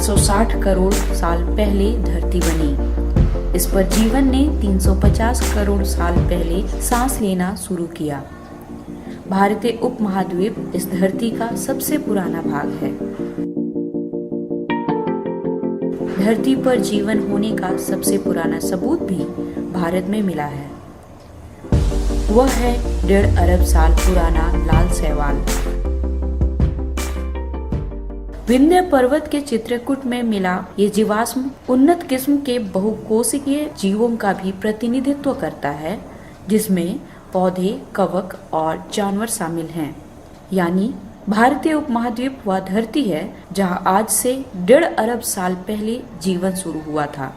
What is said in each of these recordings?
860 करोड़ साल पहले धरती बनी। इस पर जीवन ने 350 करोड़ साल पहले सांस लेना शुरू किया। भारतीय उपमहाद्वीप इस धरती का सबसे पुराना भाग है। धरती पर जीवन होने का सबसे पुराना सबूत भी भारत में मिला है। वह है 1.5 अरब साल पुराना लाल शैवाल। विंध्य पर्वत के चित्रकूट में मिला ये जीवाश्म उन्नत किस्म के बहुकोशिकीय जीवों का भी प्रतिनिधित्व करता है, जिसमें पौधे, कवक और जानवर शामिल हैं। यानी भारतीय उपमहाद्वीप वह धरती है जहां आज से 1.5 अरब साल पहले जीवन शुरू हुआ था।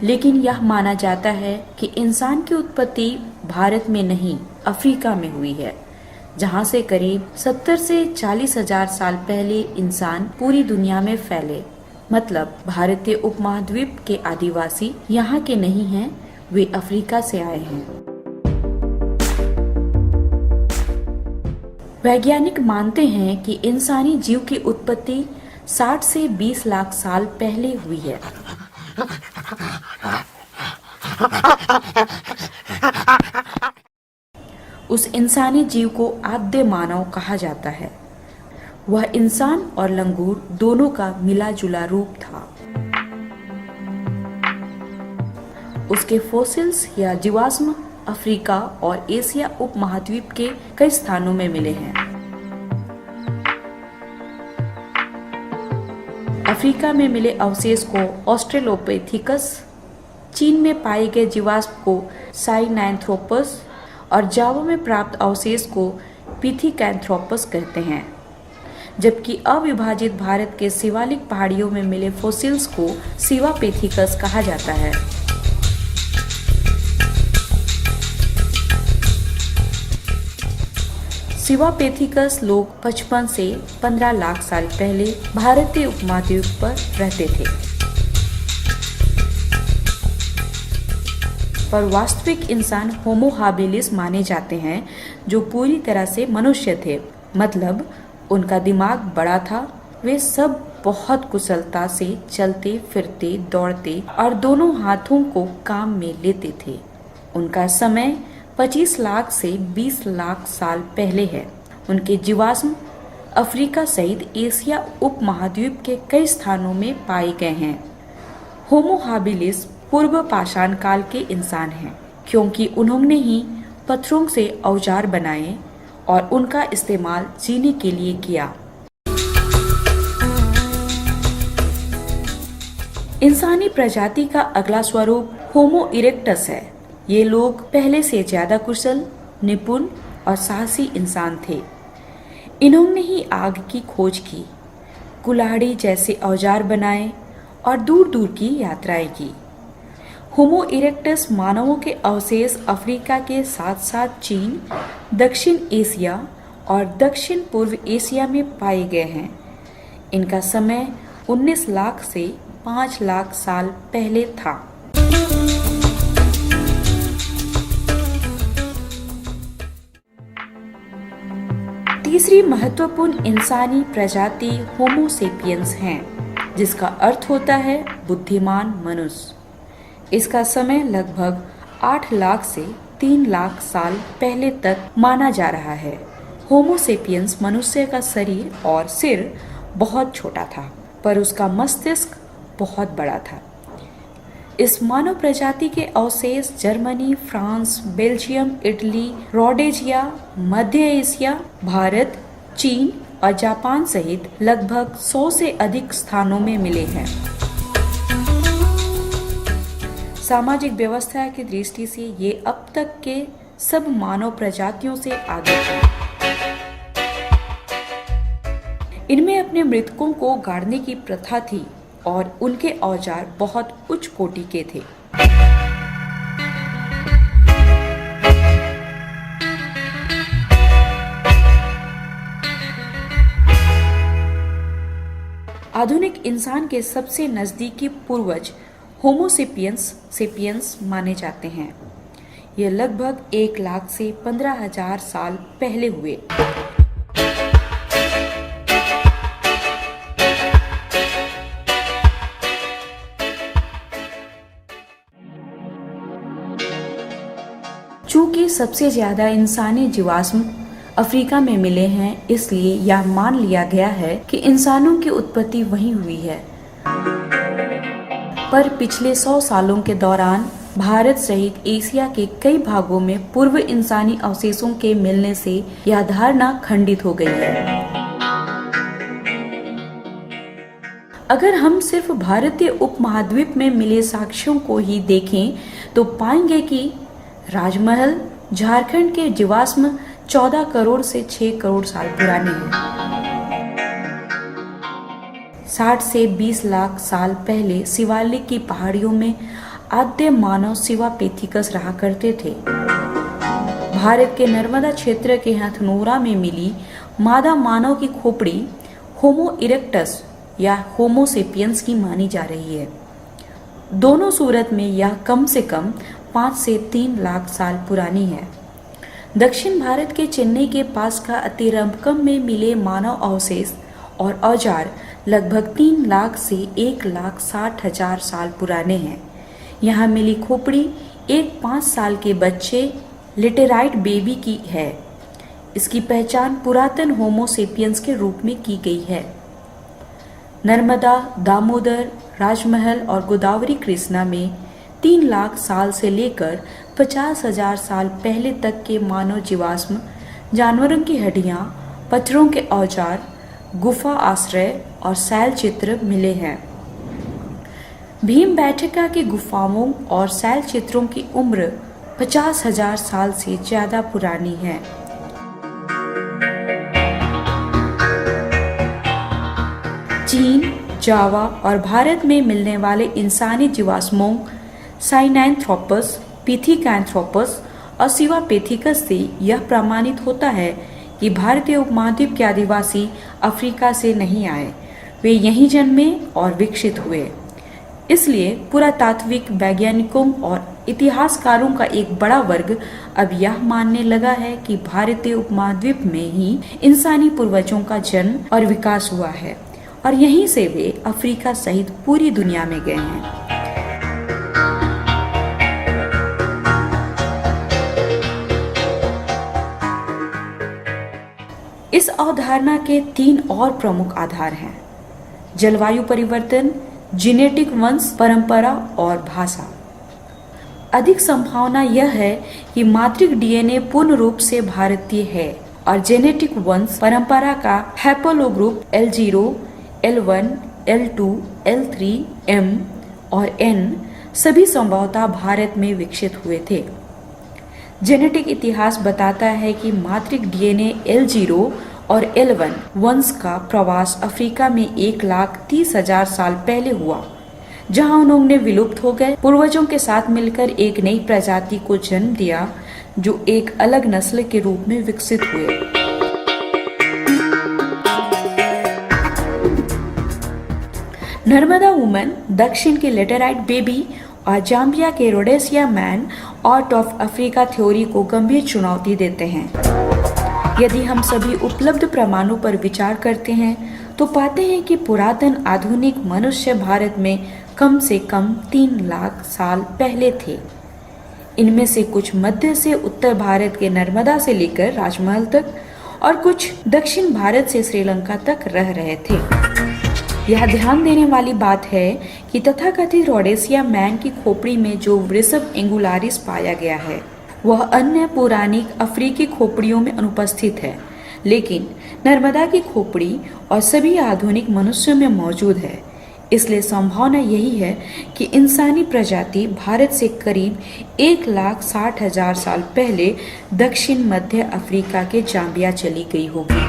लेकिन यह माना जाता है कि इंसान की उत्पत्ति भारत में नहीं, अफ्रीका में हुई है, जहां से करीब 70 से 40 हजार साल पहले इंसान पूरी दुनिया में फैले। मतलब भारतीय उपमहाद्वीप के आदिवासी यहाँ के नहीं हैं, वे अफ्रीका से आए हैं। वैज्ञानिक मानते हैं कि इंसानी जीव की उत्पत्ति 60 से 20 लाख साल पहले हुई है। उस इंसानी जीव को आद्य मानव कहा जाता है। वह इंसान और लंगूर दोनों का मिला जुला रूप था। उसके फोसिल्स या जीवाश्म अफ्रीका और एशिया उपमहाद्वीप के कई स्थानों में मिले हैं। अफ्रीका में मिले अवशेष को ऑस्ट्रेलोपिथेकस, चीन में पाए गए जीवाश्म को साइनैंथ्रोपस और जावा में प्राप्त अवशेष को पिथिकैंथ्रोपस कहते हैं, जबकि अविभाजित भारत के शिवालिक पहाड़ियों में मिले फोसिल्स को सिवापेथिकस कहा जाता है। सिवापेथिकस लोग 55 से 15 लाख साल पहले भारतीय उपमहाद्वीप पर रहते थे, पर वास्तविक इंसान होमो हाबिलिस माने जाते हैं, जो पूरी तरह से मनुष्य थे। मतलब उनका दिमाग बड़ा था। वे सब बहुत कुशलता से चलते फिरते, दौड़ते और दोनों हाथों को काम में लेते थे। उनका समय 25 लाख से 20 लाख साल पहले है। उनके जीवाश्म अफ्रीका सहित एशिया उपमहाद्वीप के कई स्थानों में पाए गए हैं। होमो हाबिलिस पूर्व पाषाण काल के इंसान हैं, क्योंकि उन्होंने ही पत्थरों से औजार बनाए और उनका इस्तेमाल जीने के लिए किया। इंसानी प्रजाति का अगला स्वरूप होमो इरेक्टस है। ये लोग पहले से ज्यादा कुशल, निपुण और साहसी इंसान थे। इन्होंने ही आग की खोज की, कुल्हाड़ी जैसे औजार बनाए और दूर दूर की यात्राएं की। होमो इरेक्टस मानवों के अवशेष अफ्रीका के साथ साथ चीन, दक्षिण एशिया और दक्षिण पूर्व एशिया में पाए गए हैं। इनका समय 19 लाख से 5 लाख साल पहले था। तीसरी महत्वपूर्ण इंसानी प्रजाति होमो सेपियंस है, जिसका अर्थ होता है बुद्धिमान मनुष्य। इसका समय लगभग 8 लाख से 3 लाख साल पहले तक माना जा रहा है। होमो सेपियंस मनुष्य का शरीर और सिर बहुत छोटा था, पर उसका मस्तिष्क बहुत बड़ा था। इस मानव प्रजाति के अवशेष जर्मनी, फ्रांस, बेल्जियम, इटली, रोडेजिया, मध्य एशिया, भारत, चीन और जापान सहित लगभग 100 से अधिक स्थानों में मिले हैं। सामाजिक व्यवस्था की दृष्टि से ये अब तक के सब मानव प्रजातियों से आगे थे। इनमें अपने मृतकों को गाड़ने की प्रथा थी और उनके औजार बहुत उच्च कोटि के थे। आधुनिक इंसान के सबसे नजदीकी पूर्वज सेपियंस माने जाते हैं। ये लगभग 1 लाख से 15,000 साल पहले हुए। चूंकि सबसे ज्यादा इंसानी जीवाश्म अफ्रीका में मिले हैं, इसलिए यह मान लिया गया है कि इंसानों की उत्पत्ति वहीं हुई है। पर पिछले 100 सालों के दौरान भारत सहित एशिया के कई भागों में पूर्व इंसानी अवशेषों के मिलने से यह धारणा खंडित हो गई है। अगर हम सिर्फ भारतीय उपमहाद्वीप में मिले साक्ष्यों को ही देखें तो पाएंगे कि राजमहल झारखंड के जीवाश्म 14 करोड़ से 6 करोड़ साल पुराने हैं। 60 से 20 लाख साल पहले शिवालिक की पहाड़ियों में आद्य मानव सिवापेथिकस रहा करते थे। भारत के नर्मदा क्षेत्र के हथनोरा में मिली मादा मानव की खोपड़ी होमो इरेक्टस या होमो सेपियंस की मानी जा रही है। दोनों सूरत में यह कम से कम 5 से 3 लाख साल पुरानी है। दक्षिण भारत के चेन्नई के पास का अतिरंबकम में मिले मानव अवशेष और औजार लगभग 3 लाख से 1,60,000 साल पुराने हैं। यहाँ मिली खोपड़ी एक 5 साल के बच्चे लेटेराइट बेबी की है। इसकी पहचान पुरातन होमो सेपियंस के रूप में की गई है। नर्मदा, दामोदर, राजमहल और गोदावरी कृष्णा में 3 लाख साल से लेकर 50,000 साल पहले तक के मानव जीवाश्म, जानवरों की हड्डियां, पत्थरों के औजार, गुफा आश्रय और शैल चित्र मिले हैं। भीमबेटका की गुफाओं और शैल चित्रों की उम्र 50,000 साल से ज्यादा पुरानी है। चीन, जावा और भारत में मिलने वाले इंसानी जीवाश्मों साइनैंथ्रोपस, पिथिकैंथ्रोपस और सिवापेथिकस से यह प्रमाणित होता है कि भारतीय उपमहाद्वीप के आदिवासी अफ्रीका से नहीं आए, वे यहीं जन्मे और विकसित हुए। इसलिए पुरातात्विक वैज्ञानिकों और इतिहासकारों का एक बड़ा वर्ग अब यह मानने लगा है कि भारतीय उपमहाद्वीप में ही इंसानी पूर्वजों का जन्म और विकास हुआ है और यहीं से वे अफ्रीका सहित पूरी दुनिया में गए हैं। इस अवधारणा के 3 और प्रमुख आधार हैं: जलवायु परिवर्तन, जेनेटिक वंश परंपरा और भाषा। अधिक संभावना यह है कि मातृक डीएनए पूर्ण रूप से भारतीय है और जेनेटिक वंश परंपरा का haplogroup L0, L1, L2, L3, M और N सभी संभवतः भारत में विकसित हुए थे। जेनेटिक इतिहास बताता है कि मातृक डीएनए L0 और L1 वंश का प्रवास अफ्रीका में 1,30,000 साल पहले हुआ, जहां उन्होंने विलुप्त हो गए पूर्वजों के साथ मिलकर एक नई प्रजाति को जन्म दिया जो एक अलग नस्ल के रूप में विकसित हुए। नर्मदा वुमन, दक्षिण के लेटेराइट बेबी और जाम्बिया के Rhodesia man out of Africa theory को गंभीर चुनौती देते हैं। यदि हम सभी उपलब्ध प्रमाणों पर विचार करते हैं तो पाते हैं कि पुरातन आधुनिक मनुष्य भारत में कम से कम 3 लाख साल पहले थे। इनमें से कुछ मध्य से उत्तर भारत के नर्मदा से लेकर राजमहल तक और कुछ दक्षिण भारत से श्रीलंका तक रह रहे थे। यह ध्यान देने वाली बात है कि तथाकथित रोडेसिया मैन की खोपड़ी में जो वृषभ एंगुलारिस पाया गया है वह अन्य पौराणिक अफ्रीकी खोपड़ियों में अनुपस्थित है, लेकिन नर्मदा की खोपड़ी और सभी आधुनिक मनुष्यों में मौजूद है। इसलिए संभावना यही है कि इंसानी प्रजाति भारत से करीब 1,60,000 साल पहले दक्षिण मध्य अफ्रीका के जाम्बिया चली गई होगी।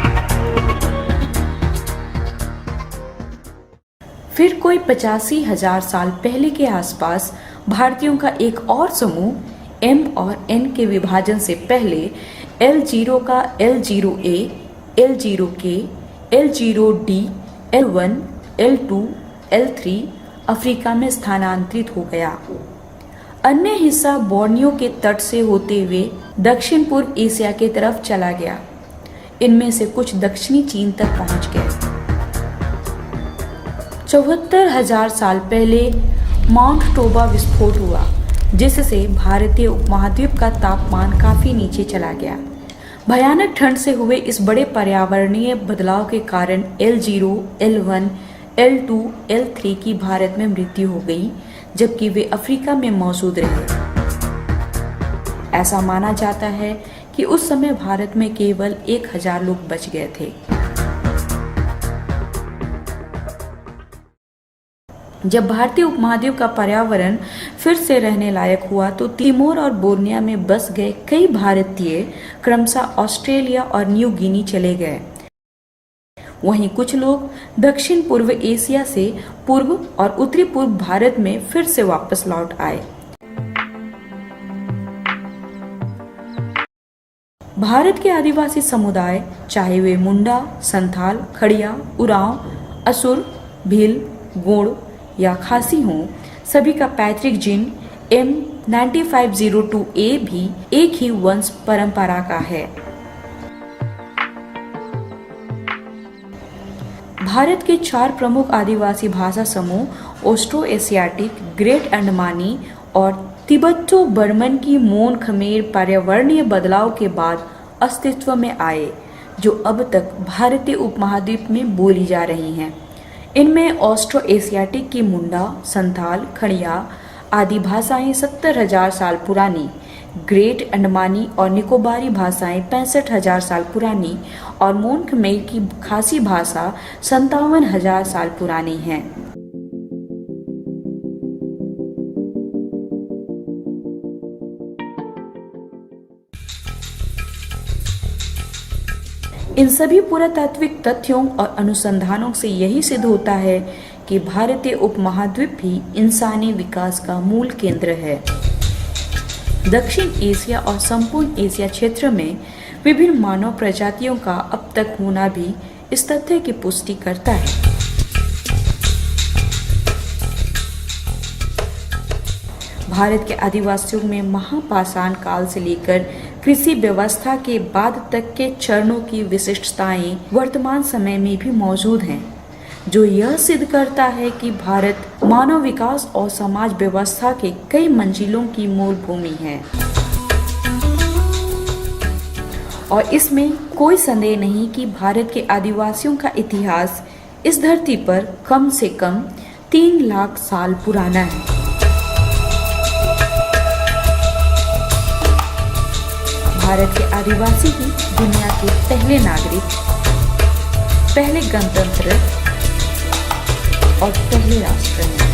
फिर कोई 85,000 साल पहले के आसपास भारतीयों का एक और समूह M और N के विभाजन से पहले L0 का L0A, L0K, L0D, L1, L2, L3 Africa में स्थानांतरित हो गया। अन्य हिस्सा बोर्नियो के तट से होते हुए दक्षिण पूर्व एशिया की तरफ चला गया। इनमें से कुछ दक्षिणी चीन तक पहुंच गए। 74,000 साल पहले माउंट टोबा विस्फोट हुआ, जिससे भारतीय उपमहाद्वीप का तापमान काफी नीचे चला गया। भयानक ठंड से हुए इस बड़े पर्यावरणीय बदलाव के कारण L0, L1, L2, L3 की भारत में मृत्यु हो गई, जबकि वे अफ्रीका में मौजूद रहे। ऐसा माना जाता है कि उस समय भारत में केवल 1,000 लोग बच गए थे। जब भारतीय उपमहाद्वीप का पर्यावरण फिर से रहने लायक हुआ तो तिमोर और बोर्निया में बस गए कई भारतीय क्रमशः ऑस्ट्रेलिया और न्यू गिनी चले गए। वहीं कुछ लोग दक्षिण पूर्व एशिया से पूर्व और उत्तरी पूर्व भारत में फिर से वापस लौट आए। भारत के आदिवासी समुदाय, चाहे वे मुंडा, संथाल, खड़िया, उरांव, असुर, भील, गोंड या खासी हों, सभी का पैतृक जीन M9502A भी एक ही वंश परंपरा का है। भारत के 4 प्रमुख आदिवासी भाषा समूह ऑस्ट्रो एशियाटिक, ग्रेट अंडमानी और तिब्बतो बर्मन की मोन खमेर पर्यावरणीय बदलाव के बाद अस्तित्व में आए, जो अब तक भारतीय उपमहाद्वीप में बोली जा रही हैं। इनमें ऑस्ट्रो एशियाटिक की मुंडा, संथाल, खड़िया आदि भाषाएं 70,000 साल पुरानी, ग्रेट अंडमानी और निकोबारी भाषाएं 65,000 साल पुरानी और मोन खमेर की खासी भाषा 57,000 साल पुरानी हैं। इन सभी पुरातात्विक तथ्यों और अनुसंधानों से यही सिद्ध होता है कि भारतीय उपमहाद्वीप भी इंसानी विकास का मूल केंद्र है। दक्षिण एशिया और संपूर्ण एशिया क्षेत्र में विभिन्न मानव प्रजातियों का अब तक होना भी इस तथ्य की पुष्टि करता है। भारत के आदिवासियों में महापाषाण काल से लेकर कृषि व्यवस्था के बाद तक के चरणों की विशिष्टताएं वर्तमान समय में भी मौजूद हैं, जो यह सिद्ध करता है कि भारत मानव विकास और समाज व्यवस्था के कई मंजिलों की मूल भूमि है। और इसमें कोई संदेह नहीं कि भारत के आदिवासियों का इतिहास इस धरती पर कम से कम 3 लाख साल पुराना है। भारत के आदिवासी ही दुनिया के पहले नागरिक, पहले गणतंत्र और पहले राष्ट्र हैं।